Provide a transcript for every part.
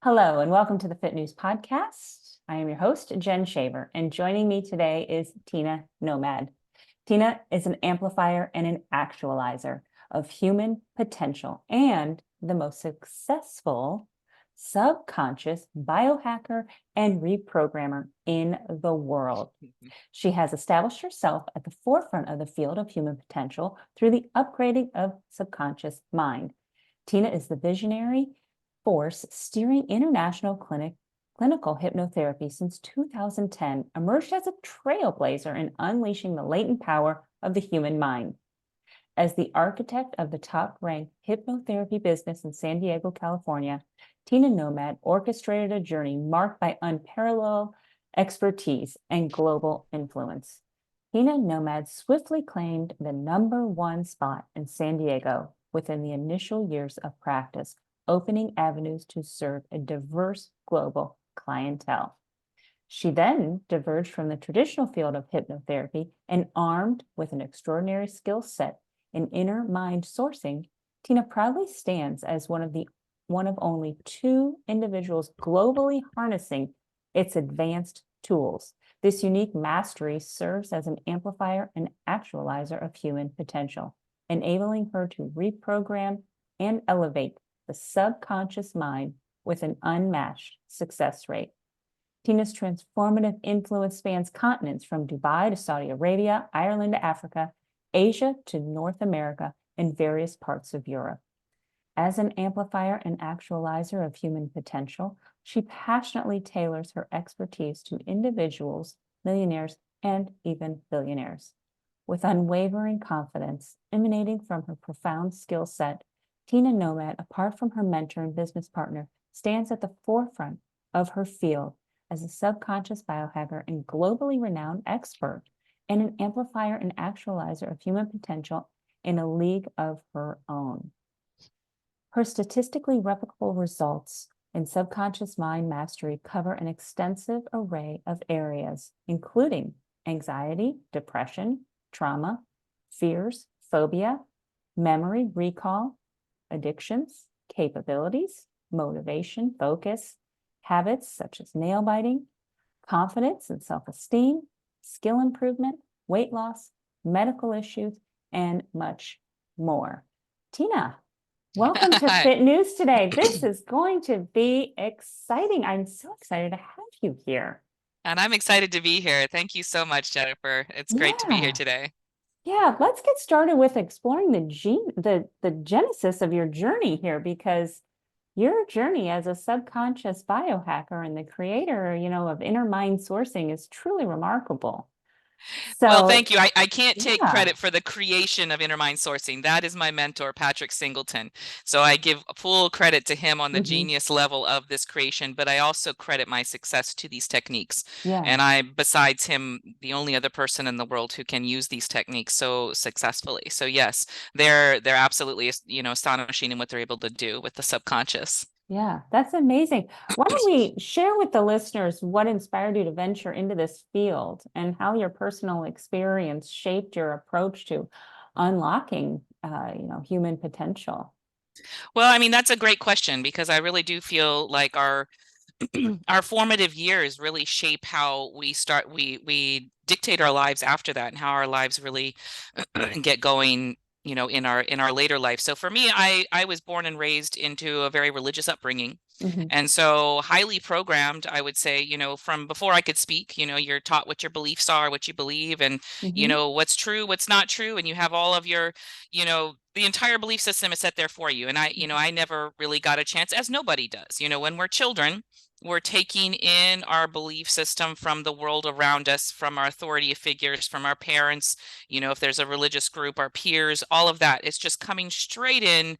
Hello, and welcome to the Fit News Podcast. I am your host, Jen Shaver, and joining me today is Tina-Nomad. Tina is an amplifier and an actualizer of human potential and the most successful subconscious biohacker and reprogrammer in the world. She has established herself at the forefront of the field of human potential through the upgrading of subconscious mind. Tina is the visionary force steering international clinical hypnotherapy since 2010, emerged as a trailblazer in unleashing the latent power of the human mind. As the architect of the top-ranked hypnotherapy business in San Diego, California, Tina-Nomad orchestrated a journey marked by unparalleled expertise and global influence. Tina-Nomad swiftly claimed the #1 spot in San Diego within the initial years of practice, opening avenues to serve a diverse global clientele. She then diverged from the traditional field of hypnotherapy and, armed with an extraordinary skill set in inner mind sourcing, Tina proudly stands as one of only 2 individuals globally harnessing its advanced tools. This unique mastery serves as an amplifier and actualizer of human potential, enabling her to reprogram and elevate the subconscious mind with an unmatched success rate. Tina's transformative influence spans continents from Dubai to Saudi Arabia, Ireland to Africa, Asia to North America, and various parts of Europe. As an amplifier and actualizer of human potential, she passionately tailors her expertise to individuals, millionaires, and even billionaires. With unwavering confidence emanating from her profound skill set, Tina-Nomad, apart from her mentor and business partner, stands at the forefront of her field as a subconscious biohacker and globally renowned expert, and an amplifier and actualizer of human potential in a league of her own. Her statistically replicable results in subconscious mind mastery cover an extensive array of areas, including anxiety, depression, trauma, fears, phobia, memory, recall, addictions, capabilities, motivation, focus, habits such as nail biting, confidence and self-esteem, skill improvement, weight loss, medical issues, and much more. Tina, welcome to Fit News today. This is going to be exciting. I'm so excited to have you here. And I'm excited to be here. Thank you so much, Jennifer. It's great to be here today. Yeah, let's get started with exploring the genesis of your journey here, because your journey as a subconscious biohacker and the creator, of inner mind sourcing is truly remarkable. Well, So, thank you. I can't take yeah. credit for the creation of Inner Mind Sourcing. That is my mentor, Patrick Singleton. So I give full credit to him on the genius level of this creation, but I also credit my success to these techniques. Yeah. And I, besides him, the only other person in the world who can use these techniques so successfully. So yes, they're absolutely, astonishing in what they're able to do with the subconscious. Yeah, that's amazing. Why don't we share with the listeners what inspired you to venture into this field and how your personal experience shaped your approach to unlocking, human potential? Well, I mean, that's a great question because I really do feel like our our formative years really shape how we dictate our lives after that, and how our lives really get going, in our later life. So for me, I was born and raised into a very religious upbringing. And so highly programmed, I would say, from before I could speak, you're taught what your beliefs are, what you believe, and, what's true, what's not true. And you have all of your, the entire belief system is set there for you. And I never really got a chance, as nobody does. When we're children, we're taking in our belief system from the world around us, from our authority figures, from our parents, if there's a religious group, our peers, all of that. It's just coming straight in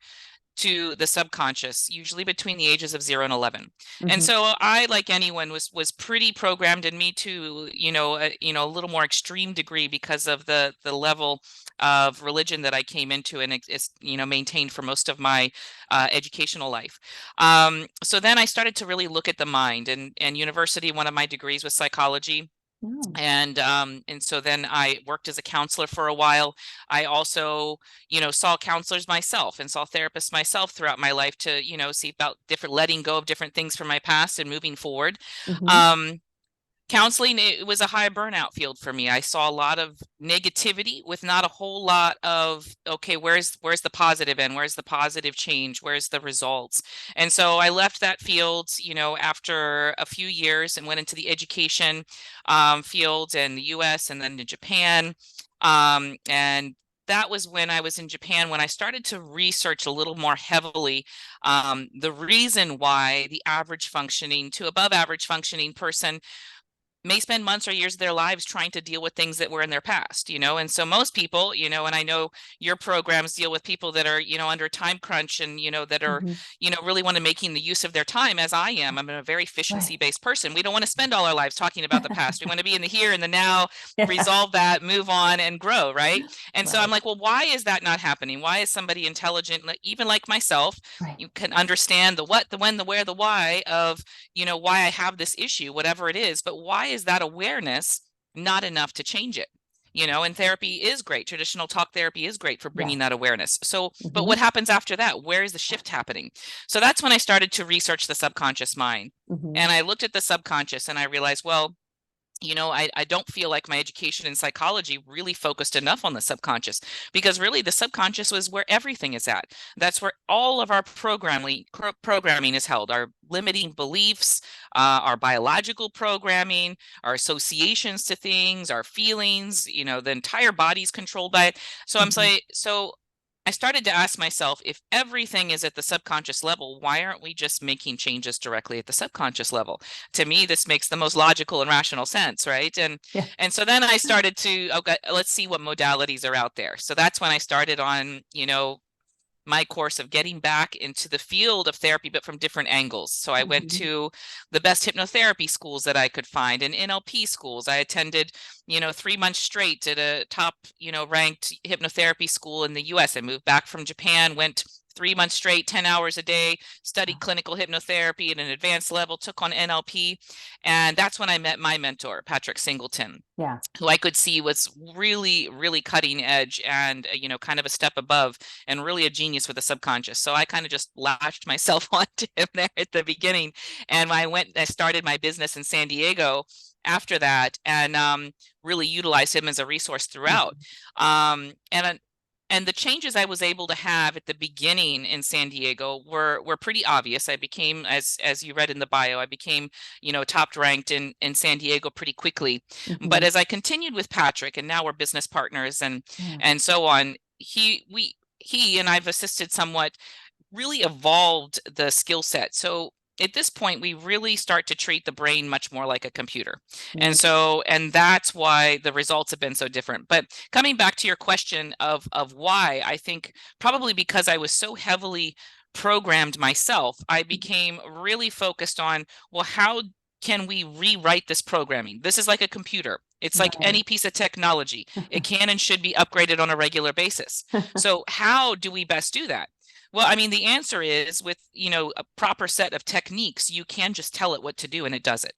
to the subconscious, usually between the ages of 0 and 11. And so I, like anyone, was pretty programmed, and me too, a little more extreme degree because of the level of religion that I came into and it's maintained for most of my educational life. So then I started to really look at the mind, and university. One of my degrees was psychology. Oh. And so then I worked as a counselor for a while. I also, saw counselors myself and saw therapists myself throughout my life to, see about different letting go of different things from my past and moving forward. Mm-hmm. Um, Counseling, it was a high burnout field for me. I saw a lot of negativity with not a whole lot of, okay, where's the positive end? Where's the positive change? Where's the results? And so I left that field, after a few years and went into the education field in the US and then to Japan. And that was when I was in Japan, when I started to research a little more heavily the reason why the average functioning to above average functioning person may spend months or years of their lives trying to deal with things that were in their past, and so most people, and I know your programs deal with people that are, under a time crunch and, that are, Mm-hmm. really want to making the use of their time, as I am. I'm a very efficiency Right. based person. We don't want to spend all our lives talking about the past. We want to be in the here and the now, Yeah. resolve that, move on, and grow, right? And so I'm Right. like, well, why is that not happening? Why is somebody intelligent, even like myself, Right. you can understand the what, the when, the where, the why of, why I have this issue, whatever it is, but why is that awareness not enough to change it? And therapy is great. Traditional talk therapy is great for bringing Yes. that awareness. So, but Mm-hmm. what happens after that? Where is the shift happening? So that's when I started to research the subconscious mind. Mm-hmm. And I looked at the subconscious and I realized, well, I don't feel like my education in psychology really focused enough on the subconscious, because really the subconscious was where everything is at. That's where all of our programming is held, our limiting beliefs, our biological programming, our associations to things, our feelings, the entire body's controlled by it. So I'm Mm-hmm. saying, so I started to ask myself, if everything is at the subconscious level, why aren't we just making changes directly at the subconscious level? To me, this makes the most logical and rational sense, right? And Yeah. and so then I started to, okay, let's see what modalities are out there. So that's when I started on, my course of getting back into the field of therapy, but from different angles. So I went Mm-hmm. to the best hypnotherapy schools that I could find and NLP schools. I attended, 3 months straight at a top, ranked hypnotherapy school in the US. I moved back from Japan, went 3 months straight, 10 hours a day, studied Wow. clinical hypnotherapy at an advanced level, took on NLP. And that's when I met my mentor, Patrick Singleton, Yeah. who I could see was really, really cutting edge and, kind of a step above and really a genius with the subconscious. So I kind of just latched myself onto him there at the beginning. And I started my business in San Diego after that, and really utilized him as a resource throughout. Mm-hmm. Um, and and the changes I was able to have at the beginning in San Diego were pretty obvious. I became, as you read in the bio, I became, top ranked in San Diego pretty quickly. But Mm-hmm. as I continued with Patrick, and now we're business partners and Yeah. so on, he and I've assisted somewhat, really evolved the skill set. So at this point, we really start to treat the brain much more like a computer. And Mm-hmm. so, and that's why the results have been so different. But coming back to your question of why, I think probably because I was so heavily programmed myself, I became really focused on, well, how can we rewrite this programming? This is like a computer. It's like Right. any piece of technology. It can and should be upgraded on a regular basis. So how do we best do that? Well, I mean, the answer is with, a proper set of techniques, you can just tell it what to do and it does it.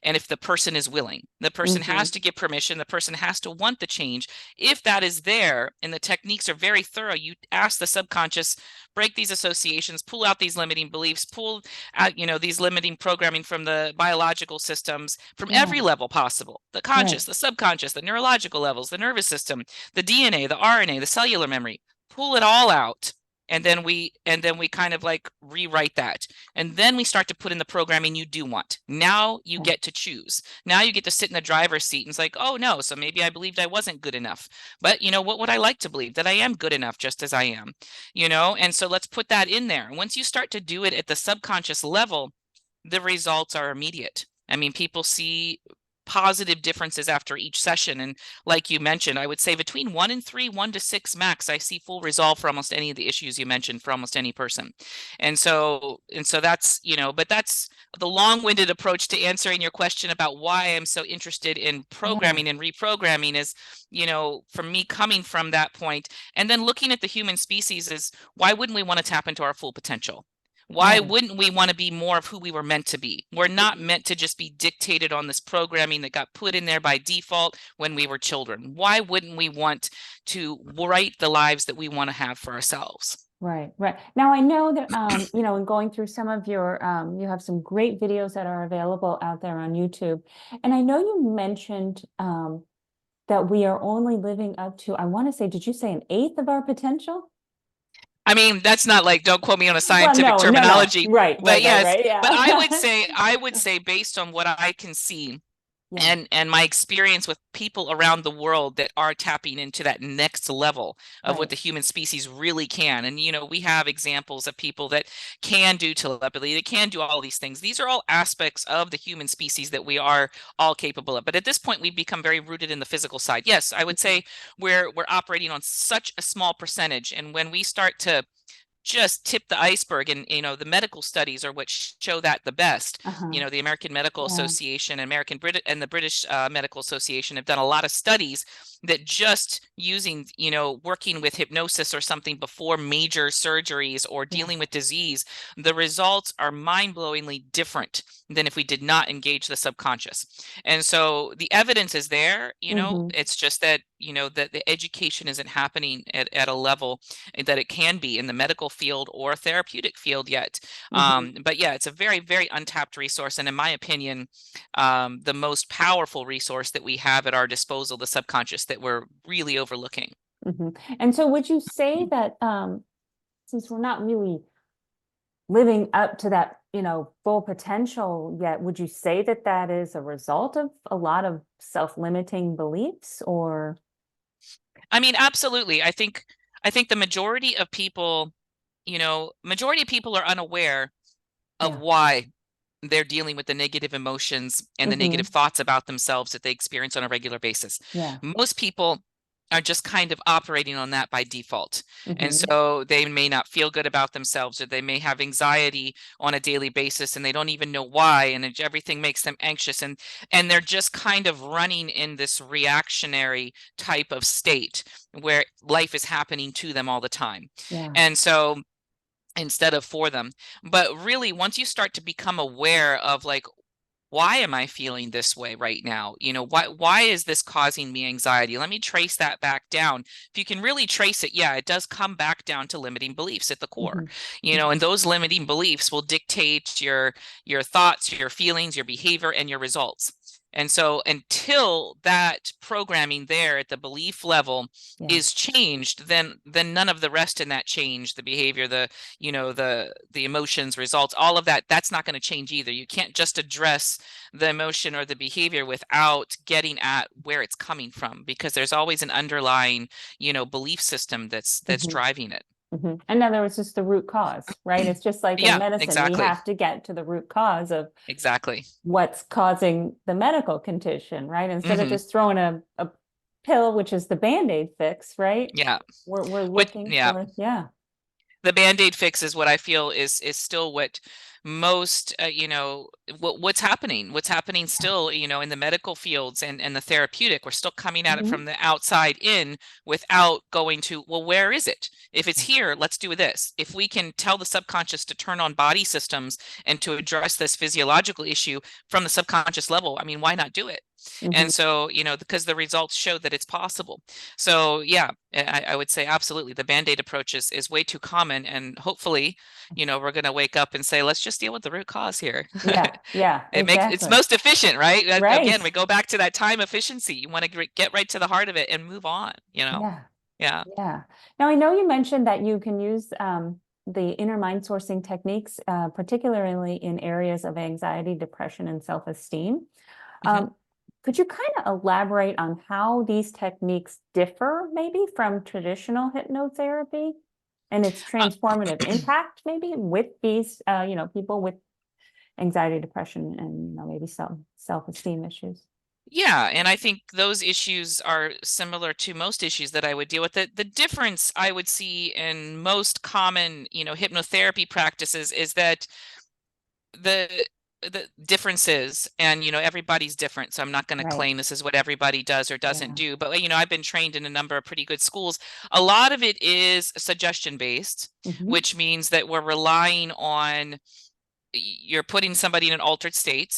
And if the person is willing, the person Mm-hmm. has to give permission, the person has to want the change. If that is there and the techniques are very thorough, you ask the subconscious, break these associations, pull out these limiting beliefs, pull out, these limiting programming from the biological systems from every Yeah. level possible, the conscious, Right. the subconscious, the neurological levels, the nervous system, the DNA, the RNA, the cellular memory, pull it all out, and then we kind of like rewrite that, and then we start to put in the programming you do want. Now you Yeah. get to choose. Now you get to sit in the driver's seat, and it's like, oh no, so maybe I believed I wasn't good enough, but what would I like to believe? That I am good enough just as I am. And so let's put that in there. And once you start to do it at the subconscious level, the results are immediate. I mean, people see positive differences after each session. And like you mentioned, I would say between 1 and 3, 1 to 6 max, I see full resolve for almost any of the issues you mentioned for almost any person. And so that's, but that's the long-winded approach to answering your question about why I'm so interested in Yeah. programming and reprogramming is, for me coming from that point and then looking at the human species is, why wouldn't we want to tap into our full potential? Why Right. wouldn't we want to be more of who we were meant to be? We're not meant to just be dictated on this programming that got put in there by default when we were children. Why wouldn't we want to write the lives that we want to have for ourselves? Right, right. Now I know that in going through some of your you have some great videos that are available out there on YouTube. And I know you mentioned that we are only living up to, I want to say, did you say an eighth of our potential? I mean, that's not like, don't quote me on a Well, scientific no, no, no. terminology, Right, but right, right, yes, right. but Yeah. I would say based on what I can see Yeah, and my experience with people around the world that are tapping into that next level of what right. the human species really can. And we have examples of people that can do telepathy, that can do all these things. These are all aspects of the human species that we are all capable of. But at this point, we've become very rooted in the physical side. Yes, I would say we're operating on such a small percentage, and when we start to just tip the iceberg, and the medical studies are what show that the best. Uh-huh. The American Medical Yeah, Association and the British Medical Association have done a lot of studies that just using working with hypnosis or something before major surgeries or yeah. dealing with disease, the results are mind-blowingly different than if we did not engage the subconscious. And so the evidence is there. Mm-hmm. It's just that that the education isn't happening at a level that it can be in the medical field or therapeutic field yet. Mm-hmm. But yeah, it's a very, very untapped resource. And in my opinion, the most powerful resource that we have at our disposal, the subconscious, that we're really overlooking. Mm-hmm. And so would you say that since we're not really living up to that, full potential yet, would you say that that is a result of a lot of self-limiting beliefs or? I mean, absolutely. I think the majority of people are unaware of Yeah. why they're dealing with the negative emotions and the negative Mm-hmm. thoughts about themselves that they experience on a regular basis. Yeah. Most people are just kind of operating on that by default. And Mm-hmm. so they may not feel good about themselves, or they may have anxiety on a daily basis and they don't even know why, and everything makes them anxious, and they're just kind of running in this reactionary type of state where life is happening to them all the time. Yeah. And so instead of for them. But really, once you start to become aware of like, why am I feeling this way right now? Why is this causing me anxiety? Let me trace that back down. If you can really trace it, yeah, it does come back down to limiting beliefs at the core. Mm-hmm. And those limiting beliefs will dictate your thoughts, your feelings, your behavior, and your results. And so until that programming there at the belief level Yeah. is changed, then none of the rest in that change, the behavior, the emotions, results, all of that's not going to change either. You can't just address the emotion or the behavior without getting at where it's coming from, because there's always an underlying belief system that's Mm-hmm. driving it. Mm-hmm. In other words, it's the root cause, right? It's just like in Yeah, medicine, we exactly. have to get to the root cause of Exactly. what's causing the medical condition, right? Instead of Hmm. just throwing a pill, which is the Band-Aid fix, right? Yeah. We're Which, looking yeah, for, yeah. the Band-Aid fix is what I feel is still what most what's happening still in the medical fields and the therapeutic. We're still coming at it Mm-hmm. from the outside in without going to, well, where is it? If it's here, let's do this. If we can tell the subconscious to turn on body systems and to address this physiological issue from the subconscious level, I mean, why not do it? Mm-hmm. And so because the results show that it's possible. So yeah, I would say absolutely the Band-Aid approach is way too common, and hopefully we're going to wake up and say, let's just deal with the root cause here. Yeah, yeah, It's exactly. most efficient, right? Again, Right. we go back to that time efficiency. You want to get right to the heart of it and move on. Yeah, Yeah. yeah. Now I know you mentioned that you can use the inner mind sourcing techniques, particularly in areas of anxiety, depression, and self-esteem. Hmm. Um, could you kind of elaborate on how these techniques differ maybe from traditional hypnotherapy and its Uh, transformative impact maybe with these, people with anxiety, depression, and maybe some self-esteem issues? yeah, and I think those issues are similar to most issues that I would deal with. The difference I would see in most common, hypnotherapy practices is that the the differences, and everybody's different, so I'm not going to Right. claim this is what everybody does or doesn't Yeah. do, but I've been trained in a number of pretty good schools. A lot of it is suggestion based, Hmm. which means that we're relying on you're putting somebody in an altered state,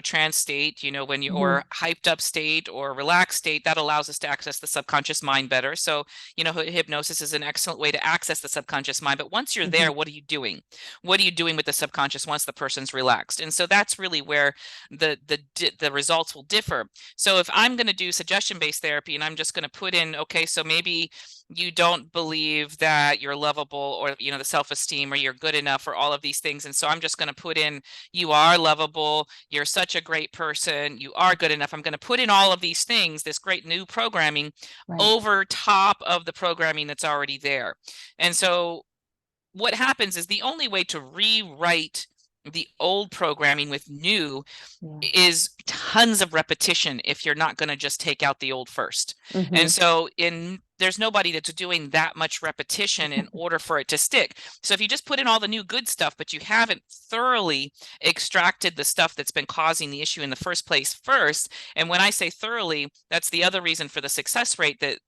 trance state, when Hmm. you're hyped up state or relaxed state, that allows us to access the subconscious mind better. So, hypnosis is an excellent way to access the subconscious mind. But once you're Hmm. there, what are you doing? What are you doing with the subconscious once the person's relaxed? And so that's really where the results will differ. So if I'm going to do suggestion-based therapy and I'm just going to put in, okay, so maybe you don't believe that you're lovable, or the self-esteem, or you're good enough, or all of these things, and so I'm just going to put in, you are lovable, you're such a great person, you are good enough. I'm going to put in all of these things, this great new programming, Right. over top of the programming that's already there. And so what happens is the only way to rewrite the old programming with new Yeah. is tons of repetition if you're not going to just take out the old first. And Hmm. so there's nobody that's doing that much repetition in order for it to stick. So if you just put in all the new good stuff, but you haven't thoroughly extracted the stuff that's been causing the issue in the first place first, and when I say thoroughly, that's the other reason for the success rate that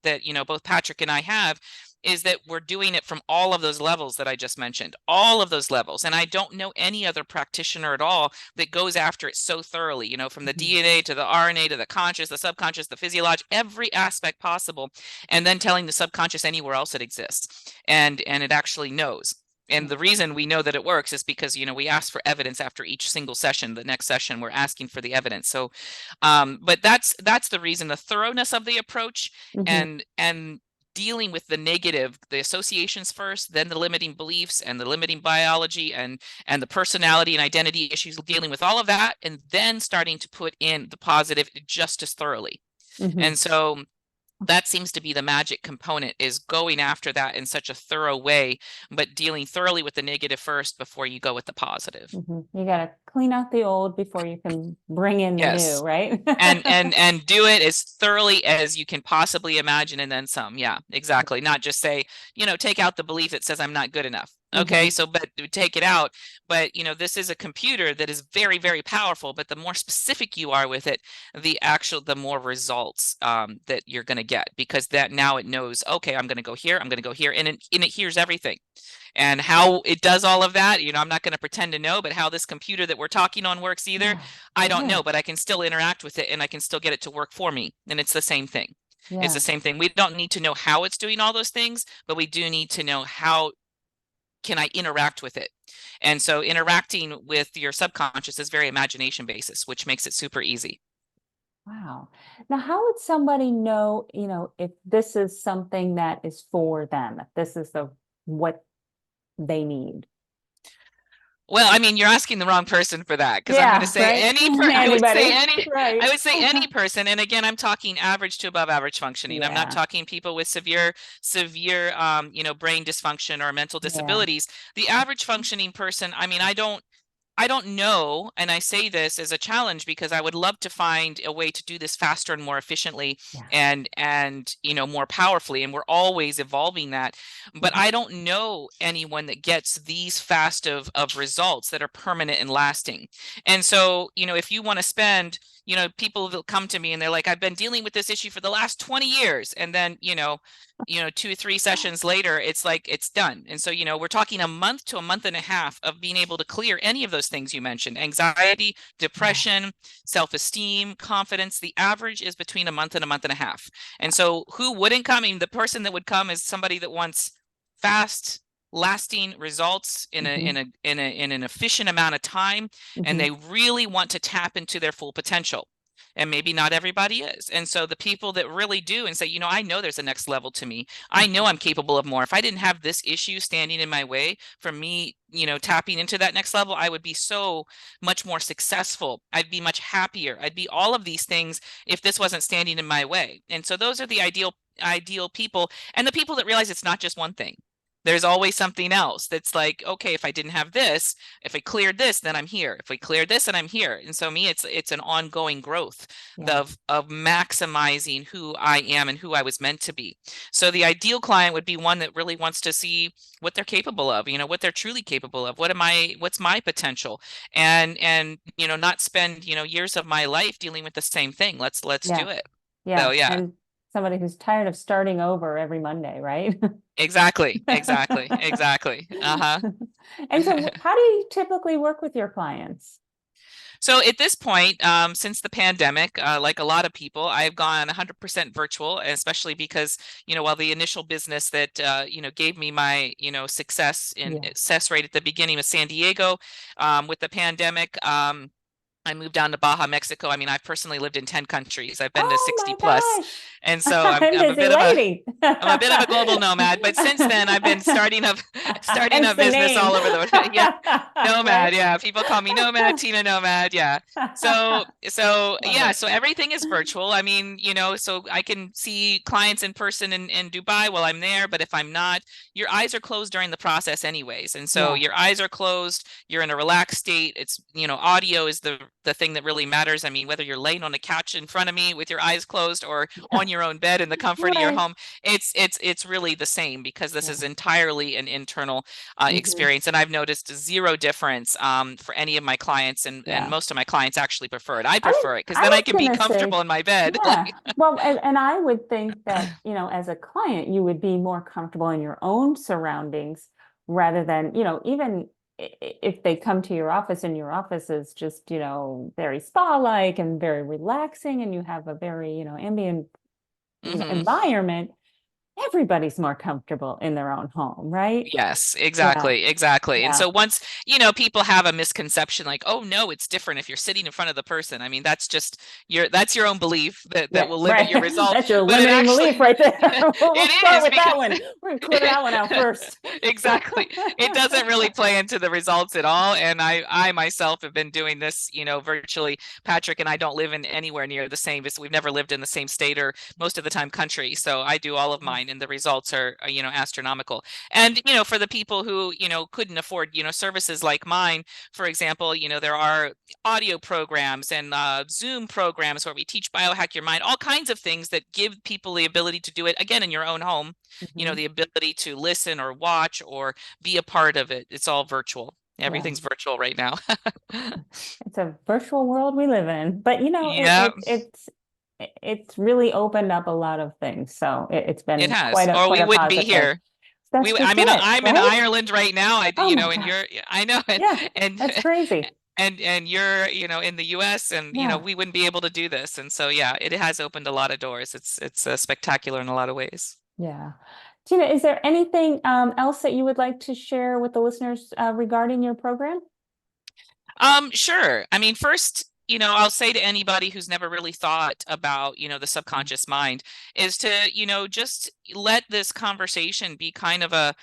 both Patrick and I have, is that we're doing it from all of those levels that I just mentioned, all of those levels. And I don't know any other practitioner at all that goes after it so thoroughly, from the Hmm. DNA to the RNA to the conscious, the subconscious, the physiologic, every aspect possible, and then telling the subconscious anywhere else it exists. And it actually knows. And Yeah. the reason we know that it works is because, we ask for evidence after each single session. The next session, we're asking for the evidence. So, but that's the reason, the thoroughness of the approach, Hmm. and dealing with the negative, the associations first, then the limiting beliefs and the limiting biology and the personality and identity issues, dealing with all of that, and then starting to put in the positive just as thoroughly. Hmm. And so that seems to be the magic component, is going after that in such a thorough way, but dealing thoroughly with the negative first before you go with the positive. Hmm. You got to clean out the old before you can bring in the new, Yes. right? And do it as thoroughly as you can possibly imagine, and then some. Yeah, exactly. Not just say, take out the belief that says I'm not good enough. Okay, Hmm. so but take it out. But this is a computer that is very, very powerful, but the more specific you are with it, the more results that you're going to get, because that now it knows, okay, I'm going to go here, I'm going to go here, and it hears everything. And how it does all of that, I'm not going to pretend to know, but how this computer that we're talking on works either, Yeah. I don't Yeah. know, but I can still interact with it and I can still get it to work for me. And it's the same thing. It's the Yeah. same thing. We don't need to know how it's doing all those things, but we do need to know how can I interact with it. And so interacting with your subconscious is very imagination basis, which makes it super easy. Wow. Now, how would somebody know, if this is something that is for them, if this is what they need? Well, I mean, you're asking the wrong person for that, because I'm going to Yeah, say right? I Anybody. Right. would say any person. And again, I'm talking average to above average functioning. I'm not Yeah. talking people with severe, brain dysfunction or mental Yeah. disabilities. The average functioning person, I mean, I don't know, and I say this as a challenge because I would love to find a way to do this faster and more efficiently, Yeah. and more powerfully, and we're always evolving that. But Mhm. I don't know anyone that gets these fast of results that are permanent and lasting. And so, if you want to spend, people will come to me and they're like, I've been dealing with this issue for the last 20 years, and then 2 or 3 sessions later, it's like it's done. And so, we're talking a month to a month and a half of being able to clear any of those things you mentioned: anxiety, Right. depression, self-esteem, confidence. The average is between a month and a month and a half. And so who wouldn't come? I mean, the person that would come is somebody that wants fast, lasting results in a Hmm. in a in a in an efficient amount of time, and Hmm. they really want to tap into their full potential. And maybe not everybody is. And so the people that really do and say, I know there's a next level to me. I know I'm capable of more. If I didn't have this issue standing in my way from me, tapping into that next level, I would be so much more successful. I'd be much happier. I'd be all of these things if this wasn't standing in my way. And so those are the ideal people, and the people that realize it's not just one thing. There's always something else that's like, okay, if I didn't have this, if I cleared this, then I'm here. If we cleared this, then I'm here. And so me, it's an ongoing growth Yeah. of maximizing who I am and who I was meant to be. So the ideal client would be one that really wants to see what they're capable of, what they're truly capable of. What's my potential? And not spend, years of my life dealing with the same thing. Let's Yeah. do it. Yeah. So yeah. And somebody who's tired of starting over every Monday, right? Exactly, exactly, exactly. Uh-huh. And so how do you typically work with your clients? So at this point, since the pandemic, like a lot of people, I've gone 100% virtual, especially because, while the initial business that, gave me my, Yeah. success rate at the beginning was San Diego, with the pandemic, I moved down to Baja, Mexico. I mean, I've personally lived in 10 countries. I've been to Oh 60 my plus. gosh. And so I'm I'm a busy bit of a lady. I'm a bit of a global nomad, but since then I've been starting up starting Hence up the business name. all over the yeah, nomad. Right? Yeah, people call me nomad, Tina-Nomad. Yeah. So Love yeah, it. so everything is virtual. I mean, so I can see clients in person in Dubai while I'm there, but if I'm not, your eyes are closed during the process anyways. And so Yeah. your eyes are closed, you're in a relaxed state. It's, audio is the thing that really matters. I mean, whether you're laying on a couch in front of me with your eyes closed or on your own bed in the comfort of your Right. home, it's really the same because this is Yeah. entirely an internal Hmm. experience, and I've noticed zero difference for any of my clients, and Yeah. most of my clients actually prefer it. I I was prefer it because I then I was can be gonna say, comfortable in my bed. yeah. Like, Well, and I would think that, as a client, you would be more comfortable in your own surroundings rather than, even if they come to your office and your office is just, very spa-like and very relaxing and you have a very, ambient, mhm. environment, everybody's more comfortable in their own home, right? Yes, Yeah. exactly, exactly. And Yeah. so once, people have a misconception like, oh no, it's different if you're sitting in front of the person. I mean, that's your own belief that Yeah, will limit your right. result. That's your But it limiting actually belief right there. We'll it start is with because that one. We're gonna clear that one out first. exactly. It doesn't really play into the results at all. And I myself have been doing this, virtually. Patrick and I don't live in anywhere near the same. We've never lived in the same state or most of the time country. So I do all of mine, and the results are astronomical. And for the people who couldn't afford services like mine, for example, there are audio programs and Zoom programs where we teach biohack your mind, all kinds of things that give people the ability to do it again in your own home, Mhm. the ability to listen or watch or be a part of it. It's all virtual. Yeah, Everything's virtual right now. it's a virtual world we live in, but Yeah, it's really opened up a lot of things. So it's it been has. Or quite we a wouldn't be positive. here. That's I just mean, it, I'm in right? Ireland right now. Oh my And God. I know, Yeah, and that's crazy. and you're, in the US, and Yeah, we wouldn't be able to do this. And so yeah, it has opened a lot of doors. It's spectacular in a lot of ways. yeah. Tina, is there anything else that you would like to share with the listeners regarding your program? Sure. I mean, first, I'll say to anybody who's never really thought about, the subconscious mind is to, just let this conversation be kind of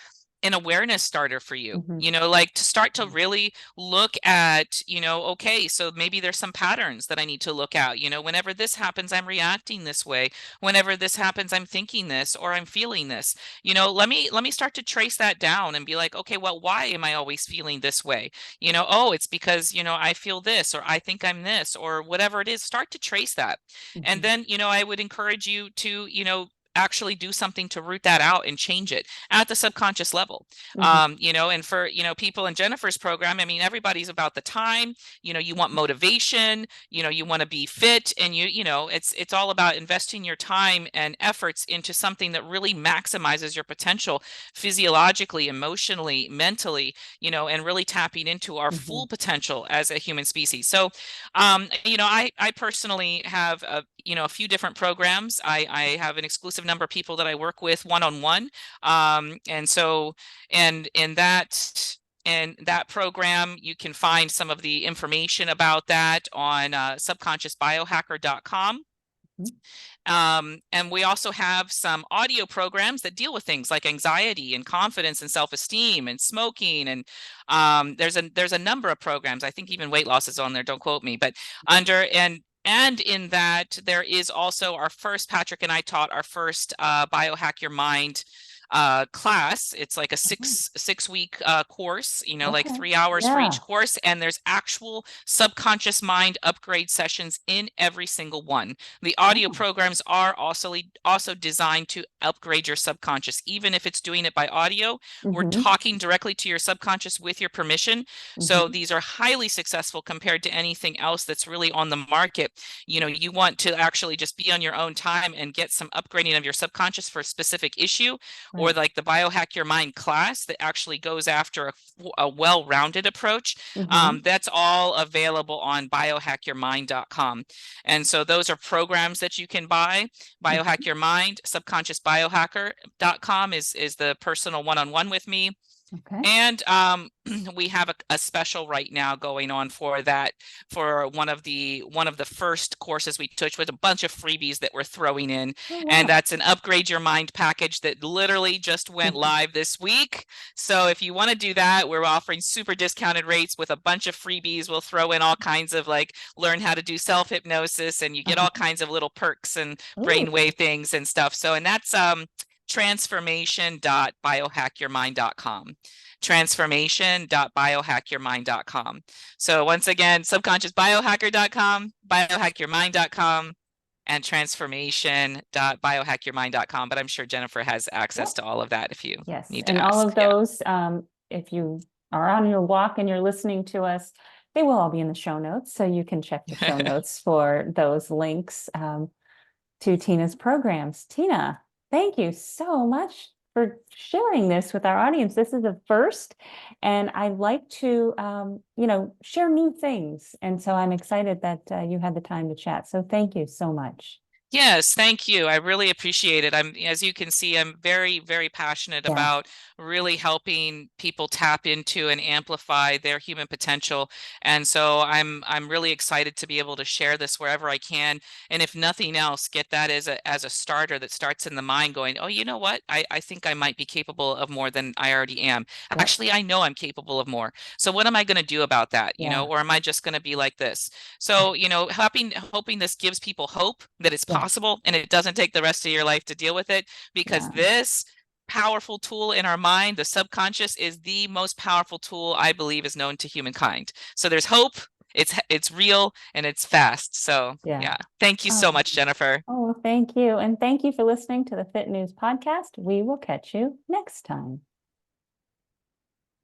an awareness starter for you. Hmm. Like to start to really look at, okay, so maybe there's some patterns that I need to look at. Whenever this happens, I'm reacting this way. Whenever this happens, I'm thinking this or I'm feeling this. Let me start to trace that down and be like, okay, well, why am I always feeling this way? Oh, it's because, I feel this or I think I'm this or whatever it is. Start to trace that. And Hmm. then, I would encourage you to, actually do something to root that out and change it at the subconscious level. Hmm. And for, people in Jennifer's program, I mean, everybody's about the time, you want motivation, you want to be fit, and it's all about investing your time and efforts into something that really maximizes your potential physiologically, emotionally, mentally, and really tapping into our Hmm. full potential as a human species. So, I personally have a few different programs. I have an exclusive number of people that I work with one-on-one. And so, and in that program, you can find some of the information about that on subconsciousbiohacker.com. And we also have some audio programs that deal with things like anxiety and confidence and self-esteem and smoking. And there's a number of programs. I think even weight loss is on there. Don't quote me, but under and in that there is also our first, Patrick and I taught our first biohack your mind class. It's like a Mhm. six week course, like Okay. 3 hours for Yeah. each course. And there's actual subconscious mind upgrade sessions in every single one. The audio Oh. programs are also designed to upgrade your subconscious, even if it's doing it by audio. We're Mm-hmm. talking directly to your subconscious with your permission. So Mm-hmm. these are highly successful compared to anything else that's really on the market. You want to actually just be on your own time and get some upgrading of your subconscious for a specific issue, or Right. like the Biohack Your Mind class that actually goes after a well-rounded approach. Mm-hmm. That's all available on biohackyourmind.com. And so those are programs that you can buy. Mm-hmm. Biohack Your Mind, subconsciousbiohacker.com is the personal one-on-one with me. Okay. And we have a special right now going on for that, for one of the first courses we took, with a bunch of freebies that we're throwing in. Oh, And wow. that's an Upgrade Your Mind package that literally just went live this week. So if you want to do that, we're offering super discounted rates with a bunch of freebies. We'll throw in all kinds of, like, learn how to do self-hypnosis, and you get all Uh-huh. kinds of little perks and Ooh. brainwave things and stuff. So, and that's transformation.biohackyourmind.com. Transformation.biohackyourmind.com. So once again, subconsciousbiohacker.com, biohackyourmind.com, and transformation.biohackyourmind.com. But I'm sure Jennifer has access Yep. to all of that if you Yes. need to And all ask. of Yeah. those, if you are on your walk and you're listening to us, they will all be in the show notes. So you can check the show notes for those links to Tina's programs. Tina, thank you so much for sharing this with our audience. This is a first, and I like to, share new things. And so I'm excited that you had the time to chat. So thank you so much. Yes, thank you. I really appreciate it. As you can see, I'm very, very passionate Yeah, about really helping people tap into and amplify their human potential. And so I'm really excited to be able to share this wherever I can. And if nothing else, get that as a starter that starts in the mind going, oh, you know what? I think I might be capable of more than I already am. yeah, Actually, I know I'm capable of more. So what am I going to do about that? yeah, Or am I just going to be like this? So, hoping this gives people hope that it's yeah, possible and it doesn't take the rest of your life to deal with it, because yeah, this powerful tool in our mind, the subconscious, is the most powerful tool I believe is known to humankind. So there's hope. It's real and it's fast. So, yeah. yeah. Thank you so Oh, much, Jennifer. oh, thank you. And thank you for listening to the Fit News podcast. We will catch you next time.